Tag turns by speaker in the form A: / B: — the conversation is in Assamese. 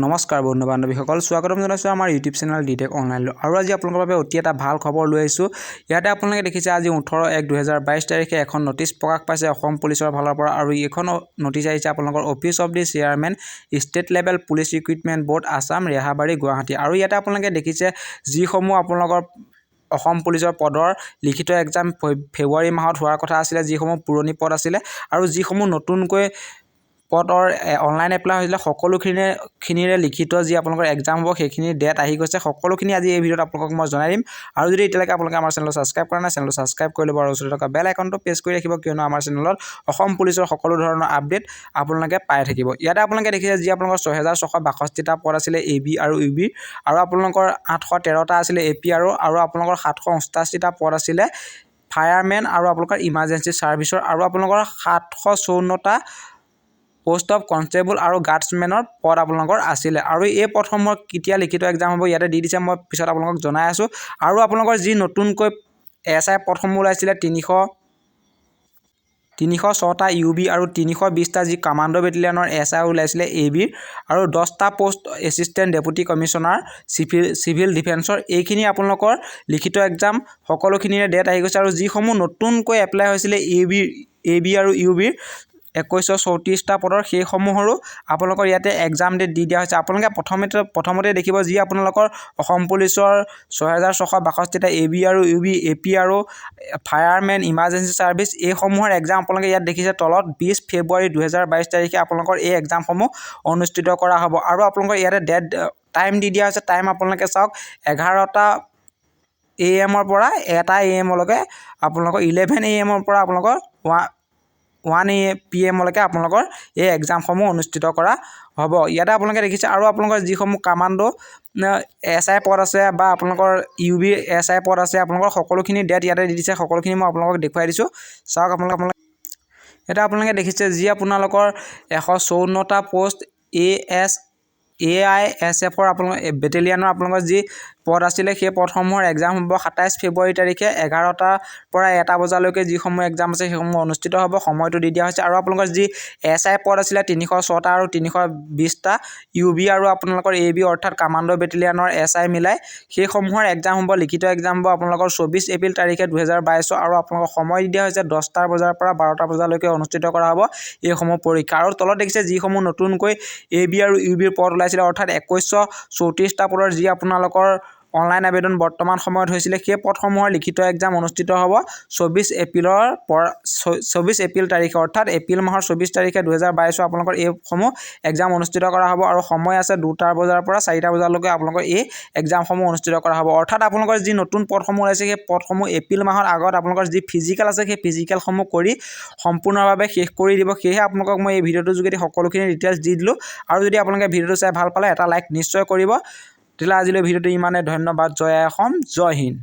A: নমস্কাৰ বন্ধু বান্ধৱীসকল, স্বাগতম জনাইছোঁ আমাৰ ইউটিউব চেনেল ডিটেক অনলাইনলৈ। আৰু আজি আপোনালোকৰ বাবে অতি এটা ভাল খবৰ লৈ আহিছোঁ। ইয়াতে আপোনালোকে দেখিছে আজি 18/1/2022 তাৰিখে এখন নটিচ প্ৰকাশ পাইছে অসম পুলিচৰ ফালৰ পৰা। আৰু এইখন নটিচ আহিছে আপোনালোকৰ office of the chairman state level police recruitment board Assam Rehabari Guwahati. আৰু ইয়াতে আপোনালোকে দেখিছে যিসমূহ আপোনালোকৰ অসম পুলিচৰ পদৰ লিখিত এক্সাম ফেব্ৰুৱাৰী মাহত হোৱাৰ কথা আছিলে, যিসমূহ পুৰণি পদ আছিলে আৰু যিসমূহ নতুনকৈ পদৰ অনলাইন এপ্লাই হৈছিলে সকলোখিনিৰে লিখিত যি আপোনালোকৰ এক্সাম হ'ব সেইখিনি ডেট আহি গৈছে। সকলোখিনি আজি এই ভিডিঅ'ত আপোনালোকক মই জনাই দিম। আৰু যদি এতিয়ালৈকে আপোনালোকে আমাৰ চেনেলটো ছাবস্ক্ৰাইব কৰা নাই, চেনেলটো ছাবস্ক্ৰাইব কৰি ল'ব আৰু ওচৰতে থকা বেল আইকনটো প্ৰেছ কৰি ৰাখিব, কিয়নো আমাৰ চেনেলত অসম পুলিচৰ সকলো ধৰণৰ আপডেট আপোনালোকে পাই থাকিব। ইয়াতে আপোনালোকে দেখিছে যি আপোনালোকৰ 6662টা পদ আছিলে AB আৰু UB, আৰু আপোনালোকৰ 813টা আছিলে AP আৰু আপোনালোকৰ 788টা পদ আছিলে ফায়াৰমেন আৰু আপোনালোকৰ ইমাৰ্জেঞ্চি ছাৰ্ভিচৰ, আৰু আপোনালোকৰ 754টা পোষ্ট অফ কনষ্টেবল আৰু গাৰ্ডছমেনৰ পদ আপোনালোকৰ আছিলে। আৰু এই পদসমূহৰ কেতিয়া লিখিত এক্সাম হ'ব ইয়াতে দি দিছে, মই পিছত আপোনালোকক জনাই আছোঁ। আৰু আপোনালোকৰ যি নতুনকৈ SI পদসমূহ ওলাইছিলে 306টা UB আৰু 320টা যি কামাণ্ডো বেটেলিয়নৰ SI ওলাইছিলে AB, আৰু 10টা post assistant deputy commissioner civil ডিফেন্সৰ। এইখিনি আপোনালোকৰ লিখিত এক্সাম সকলোখিনিৰে ডেট আহি গৈছে। আৰু যিসমূহ নতুনকৈ এপ্লাই হৈছিলে AB আৰু UB 2134টা পদৰ, সেইসমূহৰো আপোনালোকৰ ইয়াতে এক্সাম ডেট দি দিয়া হৈছে। আপোনালোকে প্ৰথমতে দেখিব যি আপোনালোকৰ অসম পুলিচৰ 6662টা AB আৰু UB, AP আৰু ফায়াৰমেন, ইমাৰ্জেঞ্চি ছাৰ্ভিচ, এইসমূহৰ এক্সাম আপোনালোকে ইয়াত দেখিছে তলত 20 ফেব্ৰুৱাৰী 2022 তাৰিখে আপোনালোকৰ এই এক্সামসমূহ অনুষ্ঠিত কৰা হ'ব। আৰু আপোনালোকৰ ইয়াতে টাইম দি দিয়া হৈছে। টাইম আপোনালোকে চাওক 11টা AM পৰা 1টা AM লৈকে, আপোনালোকৰ 11 AM পৰা আপোনালোকৰ 1 PM লৈকে আপোনালোকৰ এই এক্সামসমূহ অনুষ্ঠিত কৰা হ'ব। ইয়াতে আপোনালোকে দেখিছে। আৰু আপোনালোকৰ যিসমূহ কামাণ্ডো SI পদ আছে বা আপোনালোকৰ UB SI পদ আছে, আপোনালোকৰ সকলোখিনি ডেট ইয়াতে দি দিছে। সকলোখিনি মই আপোনালোকক দেখুৱাই দিছোঁ, চাওক আপোনালোকে। ইয়াতে আপোনালোকে দেখিছে যি আপোনালোকৰ 154টা পোষ্ট AISFৰ আপোনালোকৰ বেটেলিয়নৰ আপোনালোকৰ যি পদ আছিলে সেই পদসমূহৰ এক্সাম হ'ব 27 ফেব্ৰুৱাৰী তাৰিখে 11টাৰ পৰা 1টা বজালৈকে। যিসমূহ এক্সাম আছে সেইসমূহ অনুষ্ঠিত হ'ব, সময়টো দি দিয়া হৈছে। আৰু আপোনালোকৰ যি SI পদ আছিলে 306টা আৰু 320টা UB আৰু আপোনালোকৰ AB অৰ্থাৎ কামাণ্ডো বেটেলিয়নৰ SI মিলাই সেইসমূহৰ এক্সাম হ'ব, লিখিত এক্সাম হ'ব আপোনালোকৰ 24 এপ্ৰিল তাৰিখে 2022। আৰু আপোনালোকৰ সময় দি দিয়া হৈছে 10টা বজাৰ পৰা 12টা বজালৈকে অনুষ্ঠিত কৰা হ'ব এইসমূহ পৰীক্ষা। আৰু তলত দেখিছে যিসমূহ নতুনকৈ AB আৰু UBৰ পদ ওলাইছিলে অৰ্থাৎ 2134টা পদৰ যি আপোনালোকৰ অনলাইন আবেদন বৰ্তমান সময়ত হৈছিলে, সেই পদসমূহৰ লিখিত এক্সাম অনুষ্ঠিত হ'ব 24 এপ্ৰিল তাৰিখে, অৰ্থাৎ এপ্ৰিল মাহৰ 24 তাৰিখে 2022 আপোনালোকৰ এইসমূহ এক্সাম অনুষ্ঠিত কৰা হ'ব। আৰু সময় আছে 2টা বজাৰ পৰা 4টা বজালৈকে আপোনালোকৰ এই এক্সামসমূহ অনুষ্ঠিত কৰা হ'ব। অৰ্থাৎ আপোনালোকৰ যি নতুন পদসমূহ ওলাইছে সেই পদসমূহ এপ্ৰিল মাহৰ আগত আপোনালোকৰ যি ফিজিকেল আছে সেই ফিজিকেলসমূহ কৰি সম্পূৰ্ণভাৱে শেষ কৰি দিব। সেয়েহে আপোনালোকক মই এই ভিডিঅ'টোৰ যোগেদি সকলোখিনি ডিটেইলছ দি দিলোঁ। আৰু যদি আপোনালোকে ভিডিঅ'টো চাই ভাল পালে এটা লাইক নিশ্চয় কৰিব। তেতিয়াহ'লে আজিলৈ ভিডিঅ'টো ইমানে। ধন্যবাদ। জয় অসম, জয় হিন্দ।